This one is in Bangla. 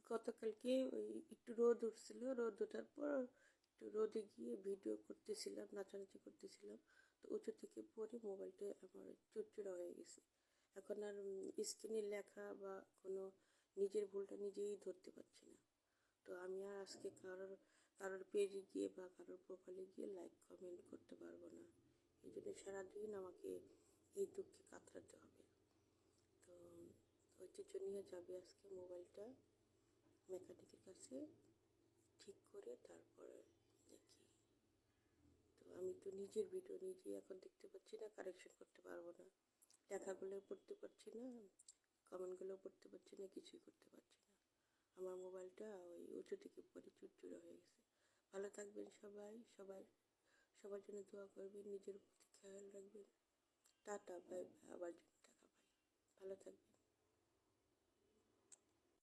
গতকালকে ওই একটু রোদ উঠছিল, রোদ ওঠার পর একটু রোদে গিয়ে ভিডিও করতেছিলাম, নাচানাচি করতেছিলাম। তো উঁচু থেকে পড়ে মোবাইলটা আমার চুরচুরা হয়ে গেছে। এখন আর স্ক্রিনে লেখা বা কোনো নিজের ভুলটা নিজেই ধরতে পারছি না। তো আমি আর আজকে কারোর পেজে গিয়ে বা কারোর প্রোফাইলে গিয়ে লাইক কমেন্ট করতে পারবো না। এই জন্য সারাদিন আমাকে এই দুঃখে কাতরাতে হবে। তো ঐতিহ্য নিয়ে যাবে আজকে মোবাইলটা মেকানিকের কাছে, ঠিক করে তারপরে দেখি। তো আমি তো নিজের ভিডিও নিজেই এখন দেখতে পাচ্ছি না, কারেকশন করতে পারবো না, লেখাগুলোও পড়তে পারছি না, কমেন্টগুলোও পড়তে পারছি না, কিছুই করতে পারছি না। আমার মোবাইলটা ওই উঁচু থেকে পড়ে চুরচুরে হয়ে গেছে। ভালো থাকবেন সবাই, সবার জন্য দোয়া করবেন, নিজের প্রতি খেয়াল রাখবেন। টাটা, বাই বাই, আবার যদি দেখা পাই। ভালো থাকবেন।